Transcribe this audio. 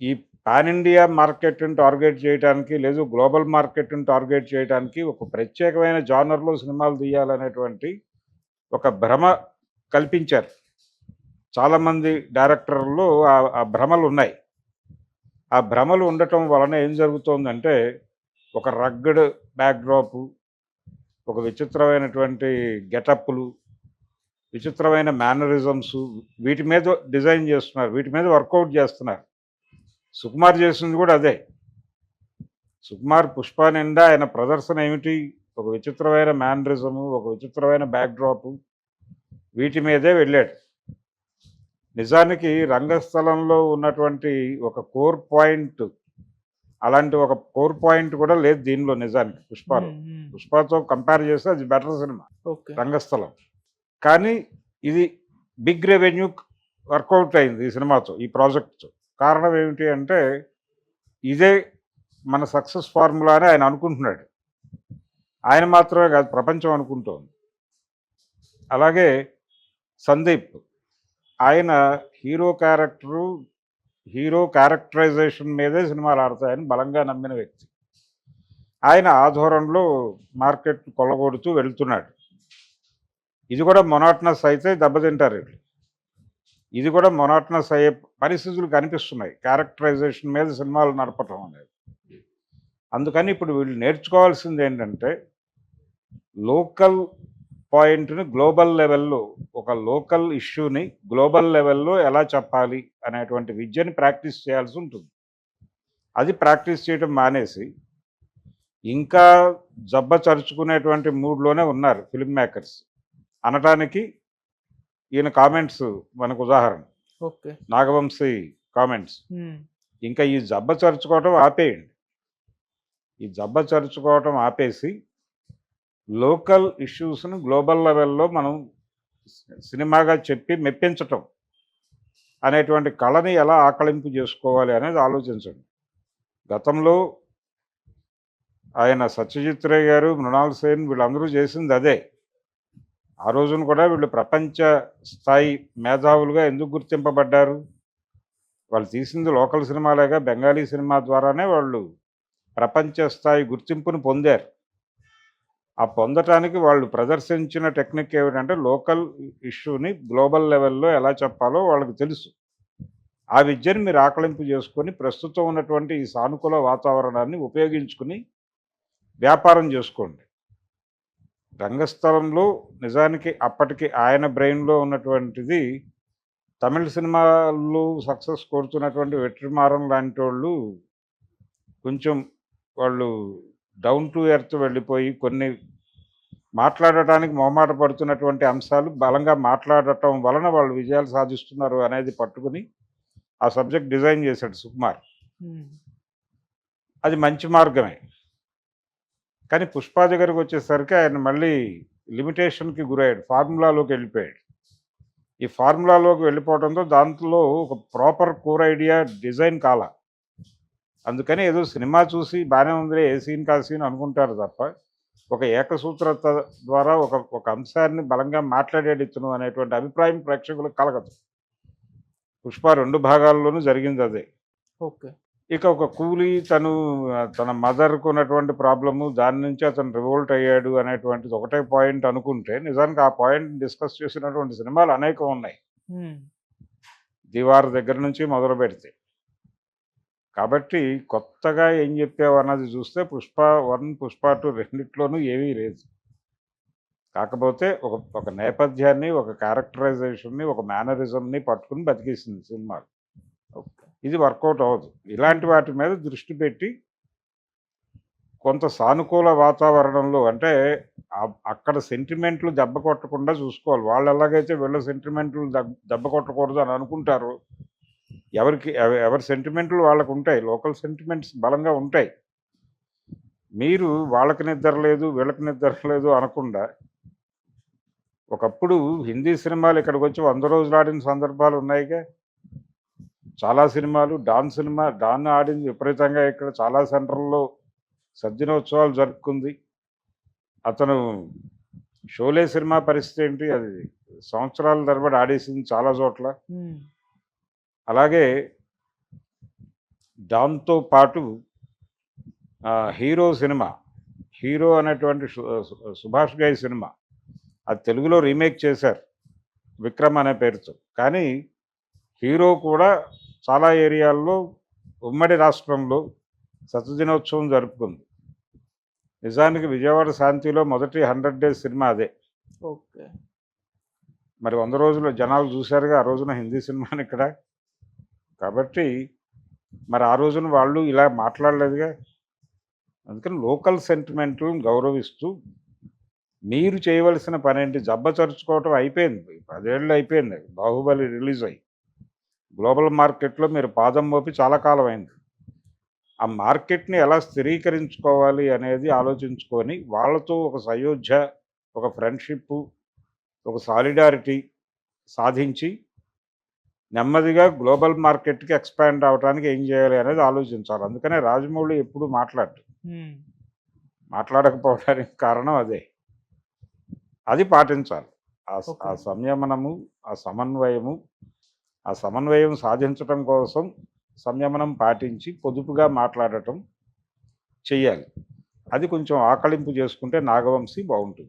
ఈ pan India మార్కెట్‌ని target చేయటానికి, లేదు గ్లోబల్ మార్కెట్‌ని టార్గెట్ చేయటానికి ఒక ప్రత్యేకమైన జానర్‌లో సినిమాలు తీయాలనేటువంటి ఒక భ్రమ కల్పించారు. చాలామంది డైరెక్టర్లు ఆ భ్రమలున్నాయి. ఆ భ్రమలు ఉండటం వలన ఏం జరుగుతోందంటే, ఒక రగ్గడ్ బ్యాక్‌డ్రాపు, ఒక విచిత్రమైనటువంటి గెటప్పులు, విచిత్రమైన మేనరిజమ్సు వీటి మీద డిజైన్ చేస్తున్నారు. వీటి మీద వర్కౌట్ చేస్తున్నారు. సుకుమార్ చేసింది కూడా అదే. సుకుమార్ 'పుష్ప' నిండా ఆయన ప్రదర్శన ఏమిటి? ఒక విచిత్రమైన మేనరిజము, ఒక విచిత్రమైన బ్యాక్‌డ్రాపు వీటి మీదే వెళ్ళాడు. నిజానికి రంగస్థలంలో ఉన్నటువంటి ఒక కోర్ పాయింట్, అలాంటి ఒక కోర్ పాయింట్ కూడా లేదు దీనిలో నిజానికి 'పుష్పలో'. హ్మ్. హ్మ్. 'పుష్పతో' కంపేర్ చేస్తే అది బెటర్ సినిమా ఓకే. రంగస్థలం. కానీ ఇది బిగ్ రెవెన్యూ వర్కౌట్ అయింది ఈ సినిమాతో, ఈ ప్రాజెక్ట్‌తో. కారణం ఏమిటి అంటే, ఇదే మన సక్సెస్ ఫార్ములా అని ఆయన అనుకుంటున్నాడు. ఆయన మాత్రమే కాదు, ప్రపంచం అనుకుంటోంది. అలాగే సందీప్, ఆయన హీరో క్యారెక్టరు, హీరో క్యారెక్టరైజేషన్ మీదే సినిమాలు ఆడతాయని బలంగా నమ్మిన వ్యక్తి. ఆయన ఆ ధోరణిలో మార్కెట్ కొల్లగొడుతూ వెళ్తున్నాడు. ఇది కూడా మొనాటనస్ అయితే దెబ్బతింటారు వీళ్ళు. ఇది కూడా మొనాటనస్ అయ్యే పరిస్థితులు కనిపిస్తున్నాయి క్యారెక్టరైజేషన్ మీద సినిమాలు నడపటం అనేది. అందుకని ఇప్పుడు వీళ్ళు నేర్చుకోవాల్సింది ఏంటంటే, లోకల్ పాయింట్‌ని గ్లోబల్ లెవెల్‌లో, ఒక లోకల్ ఇష్యూని గ్లోబల్ లెవెల్‌లో ఎలా చెప్పాలి అనేటువంటి విద్యని ప్రాక్టీస్ చేయాల్సి ఉంటుంది. అది ప్రాక్టీస్ చేయడం మానేసి, ఇంకా జబ్బ చరుచుకునేటువంటి మూడ్‌లోనే ఉన్నారు ఫిల్మ్ మేకర్స్. అనటానికి ఈయన కామెంట్స్ మనకు ఉదాహరణ. ఓకే. నాగవంశి కామెంట్స్. హ్మ్. ఇంకా ఈ జబ్బ చరుచుకోవటం ఆపేయండి. ఈ జబ్బ చరుచుకోవటం ఆపేసి, లోకల్ ఇష్యూస్‌ని గ్లోబల్ లెవెల్‌లో మనం సినిమాగా చెప్పి మెప్పించటం అనేటువంటి కళని ఎలా ఆకళింపు చేసుకోవాలి అనేది ఆలోచించండి. గతంలో ఆయన 'సత్యజిత్ రే' గారు, 'మృణాల్ సేన్' వీళ్ళందరూ చేసింది అదే. ఆ రోజున కూడా వీళ్ళు ప్రపంచ స్థాయి మేధావులుగా ఎందుకు గుర్తింపబడ్డారు? వాళ్ళు తీసింది లోకల్ సినిమాలేగా, బెంగాలీ సినిమా ద్వారానే వాళ్ళు ప్రపంచ స్థాయి గుర్తింపుని పొందారు. ఆ పొందటానికి వాళ్ళు ప్రదర్శించిన టెక్నిక్ ఏమిటంటే, లోకల్ ఇష్యూని గ్లోబల్ లెవెల్‌లో ఎలా చెప్పాలో వాళ్ళకి తెలుసు. ఆ విద్యను మీరు ఆకళింపు చేసుకొని, ప్రస్తుతం ఉన్నటువంటి ఈ సానుకూల వాతావరణాన్ని ఉపయోగించుకుని వ్యాపారం చేసుకోండి. రంగస్థలంలో నిజానికి అప్పటికి ఆయన బ్రెయిన్‌లో ఉన్నటువంటిది, తమిళ్ సినిమాల్లో సక్సెస్ కోరుతున్నటువంటి 'వెట్రిమారన్' లాంటోళ్ళు కొంచెం వాళ్ళు డౌన్ టు ఎర్త్ వెళ్ళిపోయి, కొన్ని మాట్లాడటానికి మొహమాట పడుతున్నటువంటి అంశాలు బలంగా మాట్లాడటం వలన వాళ్ళు విజయాలు సాధిస్తున్నారు అనేది పట్టుకుని ఆ సబ్జెక్ట్ డిజైన్ చేశాడు సుకుమార్. హ్మ్. అది మంచి మార్గమే. కానీ 'పుష్ప' దగ్గరికొచ్చేసరికి ఆయన మళ్ళీ లిమిటేషన్‌కి గురయ్యాడు. ఫార్ములాలోకి వెళ్ళిపోయాడు. ఈ ఫార్ములాలోకి వెళ్ళిపోవడంతో దాంట్లో ఒక ప్రాపర్ కోర్ ఐడియా డిజైన్ కాల. అందుకని ఏదో సినిమా చూసి బానే ఉందిలే, ఏ సీన్‌కి ఆ సీన్ అనుకుంటారు తప్ప, ఒక ఏకసూత్రత ద్వారా ఒక ఒక అంశాన్ని బలంగా మాట్లాడాడు ఇతను అనేటువంటి అభిప్రాయం ప్రేక్షకులకు కలగదు. 'పుష్ప' 2 భాగాల్లోనూ జరిగిందదే. ఓకే. ఇక ఒక కూలీ తను తన మదర్‌కు ఉన్నటువంటి ప్రాబ్లము, దాని నుంచి అతను రివోల్ట్ అయ్యాడు అనేటువంటిది ఒకటే పాయింట్ అనుకుంటే, నిజానికి ఆ పాయింట్‌ని డిస్కస్ చేసినటువంటి సినిమాలు అనేకం ఉన్నాయి. హ్మ్. 'దీవార్' దగ్గర నుంచి మొదలుపెడితే. కాబట్టి కొత్తగా ఏం చెప్పావన్నది చూస్తే 'పుష్ప 1', 'పుష్ప 2' రెండిట్లోనూ ఏమీ లేదు. కాకపోతే ఒక ఒక నేపథ్యాన్ని, ఒక క్యారెక్టరైజేషన్‌ని, ఒక మేనరిజంని పట్టుకొని బతికేసింది సినిమాలు. ఓకే. ఇది వర్కౌట్ అవ్వదు. ఇలాంటి హ్మ్. వాటి మీద దృష్టి పెట్టి కొంత సానుకూల వాతావరణంలో అంటే, అక్కడ సెంటిమెంట్లు దెబ్బ కొట్టకుండా చూసుకోవాలి. వాళ్ళు ఎలాగైతే వీళ్ళ సెంటిమెంట్లు దెబ్బ కొట్టకూడదు అని అనుకుంటారో, ఎవరి సెంటిమెంట్లు వాళ్ళకుంటాయి. లోకల్ సెంటిమెంట్స్ బలంగా ఉంటాయి. మీరు వాళ్ళకి నిద్ర లేదు, వీళ్ళకి నిద్ర లేదు అనకుండా, ఒకప్పుడు హిందీ సినిమాలు ఇక్కడికొచ్చి 100 రోజులు ఆడిన సందర్భాలు ఉన్నాయిగా. చాలా సినిమాలు 'డాన్' ఆడింది విపరీతంగా ఇక్కడ చాలా సెంటర్‌ల్లో సద్దినోత్సవాలు జరుపుకుంది. అతను 'షోలే' సినిమా పరిస్థితి ఏంటి? అది సంవత్సరాల తరబడి ఆడేసింది చాలా చోట్ల. హ్మ్. అలాగే దాంతో పాటు 'హీరో' సినిమా 'హీరో' అనేటువంటి 'సుభాష్ ఘాయ్' సినిమా అది తెలుగులో రీమేక్ చేశారు 'విక్రమ్' అనే పేరుతో. కానీ 'హీరో' కూడా చాలా ఏరియాల్లో ఉమ్మడి రాష్ట్రంలో శతదినోత్సవం జరుపుకుంది. నిజానికి విజయవాడ శాంతిలో మొదటి 100 డేస్ సినిమా అదే. ఓకే. మరి 100 రోజులు జనాలు చూశారుగా ఆ రోజున హిందీ సినిమాని ఇక్కడ. కాబట్టి మరి ఆ రోజున వాళ్ళు ఇలా మాట్లాడలేదుగా. అందుకని లోకల్ సెంటిమెంట్‌లను గౌరవిస్తూ మీరు చేయవలసిన పనేంటి, జబ్బచరుచుకోవటం అయిపోయింది. 10 ఏళ్ళు అయిపోయింది 'బాహుబలి' రిలీజ్ అయ్యి. గ్లోబల్ మార్కెట్‌లో మీరు పాదం మోపి చాలా కాలం అయింది. ఆ మార్కెట్‌ని ఎలా స్థిరీకరించుకోవాలి అనేది ఆలోచించుకొని, వాళ్ళతో ఒక సయోధ్య, ఒక ఫ్రెండ్‌షిప్పు, ఒక సాలిడారిటీ సాధించి, నెమ్మదిగా గ్లోబల్ మార్కెట్‌కి ఎక్స్‌పాండ్ అవ్వటానికి ఏం చేయాలి అనేది ఆలోచించాలి. అందుకనే రాజమౌళి ఎప్పుడు మాట్లాడడు. హ్మ్. మాట్లాడకపోవడానికి కారణం అదే. అది పాటించాలి. ఆ ఓకే. సంయమనము, ఆ సమన్వయము, ఆ సమన్వయం సాధించటం కోసం సంయమనం పాటించి పొదుపుగా మాట్లాడటం చెయ్యాలి. అది కొంచెం ఆకళింపు చేసుకుంటే 'నాగవంశి' బావుంటుంది.